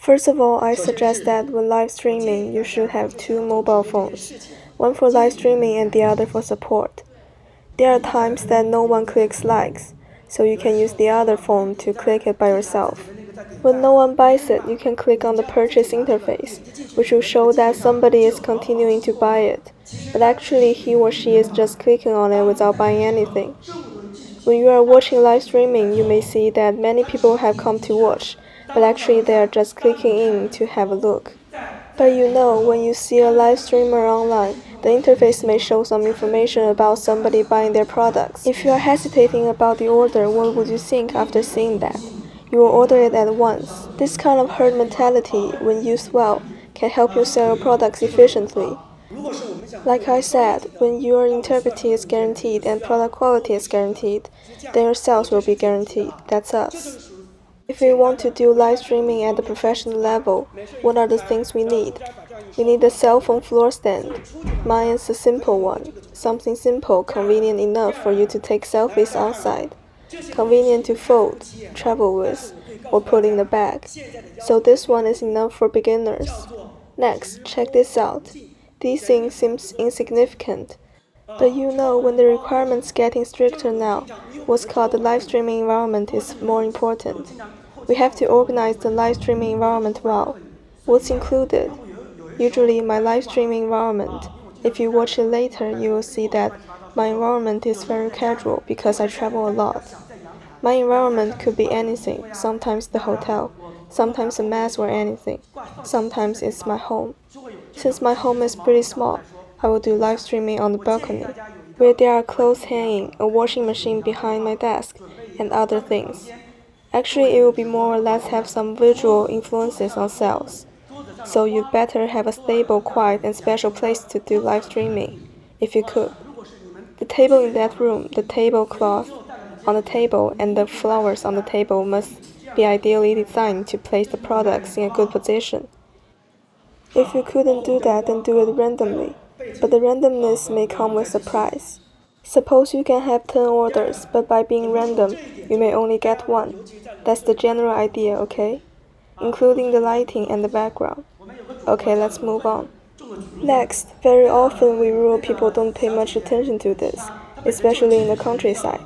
First of all, I suggest that when live streaming, you should have two mobile phones, one for live streaming and the other for support. There are times that no one clicks likes, so you can use the other phone to click it by yourself. When no one buys it, you can click on the purchase interface, which will show that somebody is continuing to buy it, but actually he or she is just clicking on it without buying anything. When you are watching live streaming, you may see that many people have come to watch, but actually they are just clicking in to have a look. But when you see a live streamer online, the interface may show some information about somebody buying their products. If you are hesitating about the order, what would you think after seeing that? You will order it at once. This kind of herd mentality, when used well, can help you sell your products efficiently. Like I said, when your integrity is guaranteed and product quality is guaranteed, then your sales will be guaranteed. That's us. If we want to do live streaming at the professional level, what are the things we need? We need a cell phone floor stand. Mine is a simple one. Something simple, convenient enough for you to take selfies outside. Convenient to fold, travel with, or put in the bag. So this one is enough for beginners. Next, check this out. These things seem insignificant. But when the requirements getting stricter now, what's called the live streaming environment is more important. We have to organize the live streaming environment well. What's included? Usually my live streaming environment, if you watch it later, you will see that my environment is very casual because I travel a lot. My environment could be anything, sometimes the hotel, sometimes a mess or anything, sometimes it's my home. Since my home is pretty small, I will do live streaming on the balcony, where there are clothes hanging, a washing machine behind my desk, and other things. Actually, it will be more or less have some visual influences on sales. So you'd better have a stable, quiet, and special place to do live streaming, if you could. The table in that room, the tablecloth on the table, and the flowers on the table must be ideally designed to place the products in a good position. If you couldn't do that, then do it randomly, but the randomness may come with a price. Suppose you can have 10 orders, but by being random, you may only get one. That's the general idea, okay? Including the lighting and the background. Okay, let's move on. Next, very often we rural people don't pay much attention to this, especially in the countryside.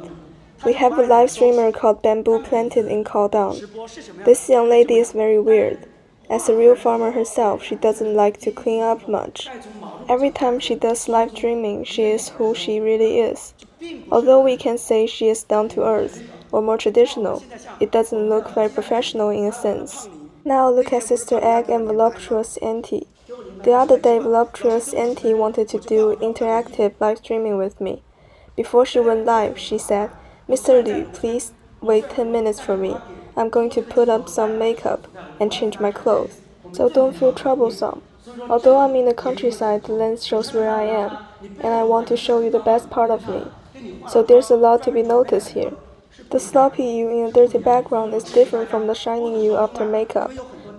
We have a live streamer called Bamboo Planted in Kaohsiung. This young lady is very weird. As a real farmer herself, she doesn't like to clean up much. Every time she does live streaming, she is who she really is. Although we can say she is down to earth, or more traditional, it doesn't look very professional in a sense. Now look at Sister Egg and Voluptuous Auntie. The other day, Voluptuous Auntie wanted to do interactive live streaming with me. Before she went live, she said, "Mr. Liu, please wait 10 minutes for me. I'm going to put up some makeup and change my clothes, so don't feel troublesome. Although I'm in the countryside, the lens shows where I am, and I want to show you the best part of me. So there's a lot to be noticed here. The sloppy you in a dirty background is different from the shining you after makeup,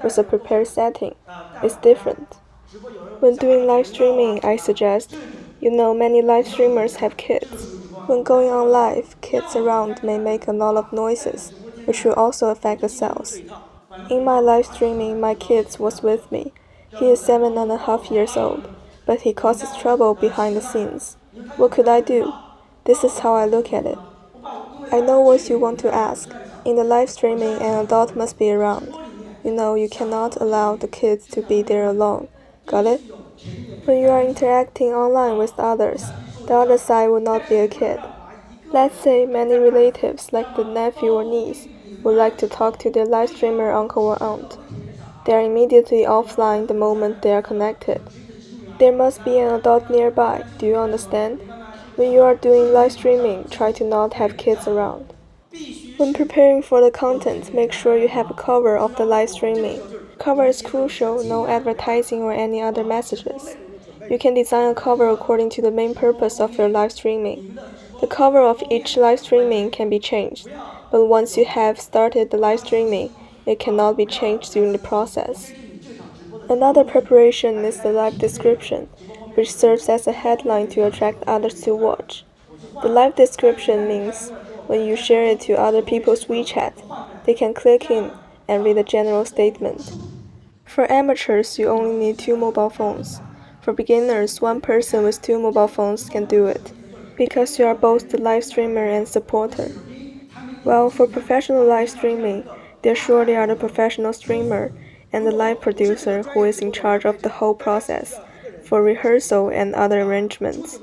with a prepared setting. It's different." When doing live streaming, I suggest, many live streamers have kids. When going on live, kids around may make a lot of noises, which will also affect the sales. In my live streaming, my kid was with me. He is 7.5 years old, but he causes trouble behind the scenes. What could I do? This is how I look at it. I know what you want to ask. In the live streaming, an adult must be around. You cannot allow the kids to be there alone. Got it? When you are interacting online with others, the other side will not be a kid. Let's say many relatives, like the nephew or niece, would like to talk to their live streamer uncle or aunt. They are immediately offline the moment they are connected. There must be an adult nearby, do you understand? When you are doing live streaming, try to not have kids around. When preparing for the content, make sure you have a cover of the live streaming. Cover is crucial, no advertising or any other messages. You can design a cover according to the main purpose of your live streaming. The cover of each live streaming can be changed, but once you have started the live streaming, it cannot be changed during the process. Another preparation is the live description, which serves as a headline to attract others to watch. The live description means when you share it to other people's WeChat, they can click in and read the general statement. For amateurs, you only need 2 mobile phones. For beginners, one person with 2 mobile phones can do it, because you are both the live streamer and supporter. Well, for professional live streaming, there surely are the professional streamer and the live producer who is in charge of the whole process, for rehearsal and other arrangements.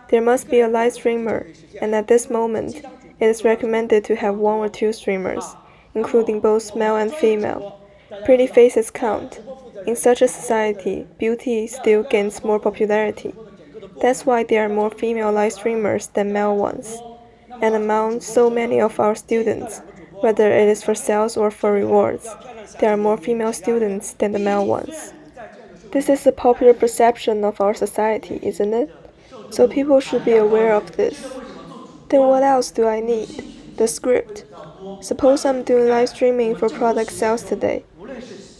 There must be a live streamer, and at this moment, it is recommended to have 1 or 2 streamers, including both male and female. Pretty faces count. In such a society, beauty still gains more popularity. That's why there are more female live streamers than male ones. And among so many of our students, whether it is for sales or for rewards, there are more female students than the male ones. This is the popular perception of our society, isn't it? So people should be aware of this. Then what else do I need? The script. Suppose I'm doing live streaming for product sales today.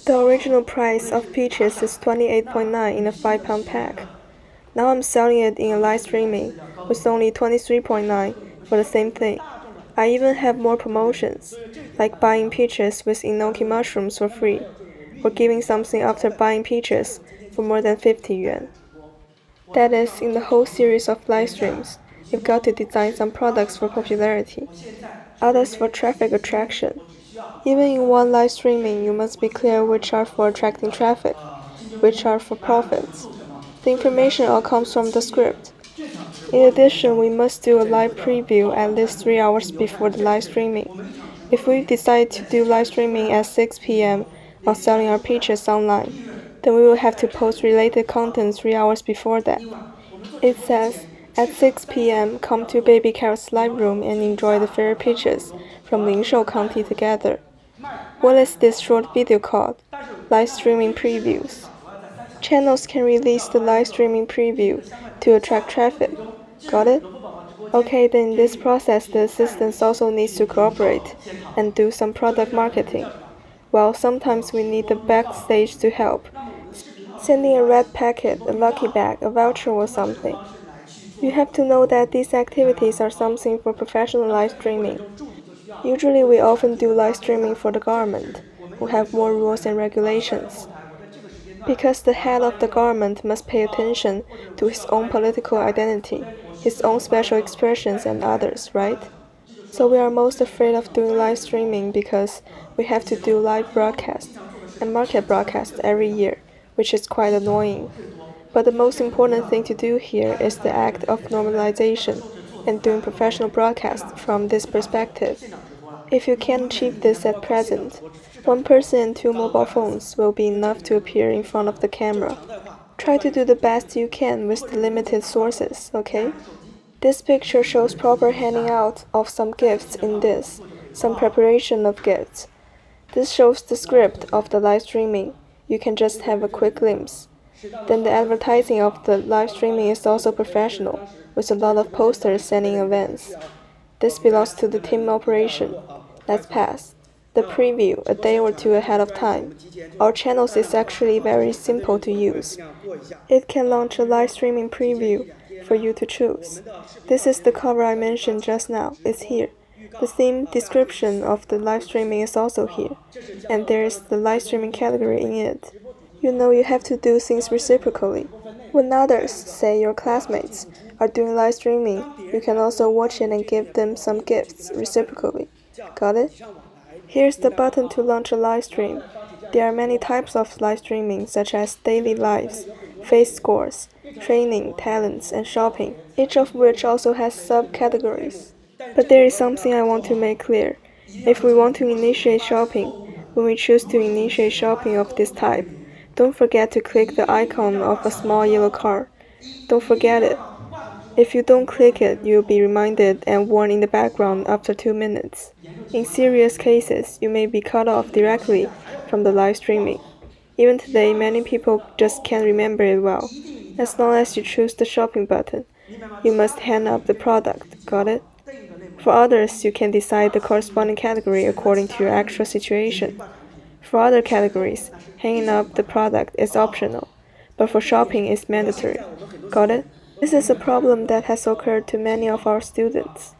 The original price of peaches is 28.9 in a 5-pound pack. Now I'm selling it in a live streaming with only 23.9 for the same thing. I even have more promotions, like buying peaches with enoki mushrooms for free, or giving something after buying peaches for more than 50 yuan. That is, in the whole series of live streams, you've got to design some products for popularity, others for traffic attraction. Even in one live streaming, you must be clear which are for attracting traffic, which are for profits. The information all comes from the script. In addition, we must do a live preview at least 3 hours before the live streaming. If we decide to do live streaming at 6 p.m. while selling our peaches online, then we will have to post related content 3 hours before that. It says, at 6 p.m., come to Baby Carrot's live room and enjoy the fair peaches from Lingshou County together. What is this short video called? Live streaming previews. Channels can release the live streaming preview to attract traffic. Got it? Okay, then in this process, the assistants also needs to cooperate and do some product marketing. Well, sometimes we need the backstage to help, sending a red packet, a lucky bag, a voucher or something. You have to know that these activities are something for professional live streaming. Usually we often do live streaming for the government, who have more rules and regulations. Because the head of the government must pay attention to his own political identity, his own special expressions and others, right? So we are most afraid of doing live streaming because we have to do live broadcast and market broadcast every year, which is quite annoying. But the most important thing to do here is the act of normalization and doing professional broadcast from this perspective. If you can't achieve this at present, 1 person and 2 mobile phones will be enough to appear in front of the camera. Try to do the best you can with the limited sources, okay? This picture shows proper handing out of some gifts in this, some preparation of gifts. This shows the script of the live streaming. You can just have a quick glimpse. Then the advertising of the live streaming is also professional, with a lot of posters and in advance. This belongs to the team operation. Let's pass. The preview, a day or 2 ahead of time. Our channels is actually very simple to use. It can launch a live streaming preview for you to choose. This is the cover I mentioned just now. It's here. The theme description of the live streaming is also here. And there is the live streaming category in it. You know you have to do things reciprocally. When others, say your classmates, are doing live streaming, you can also watch it and give them some gifts reciprocally. Got it? Here's the button to launch a live stream. There are many types of live streaming, such as daily lives, face scores, training, talents, and shopping, each of which also has subcategories. But there is something I want to make clear. If we want to initiate shopping, when we choose to initiate shopping of this type, don't forget to click the icon of a small yellow car. Don't forget it. If you don't click it, you'll be reminded and warned in the background after 2 minutes. In serious cases, you may be cut off directly from the live streaming. Even today, many people just can't remember it well. As long as you choose the shopping button, you must hand up the product, got it? For others, you can decide the corresponding category according to your actual situation. For other categories, hanging up the product is optional, but for shopping it's mandatory. Got it? This is a problem that has occurred to many of our students.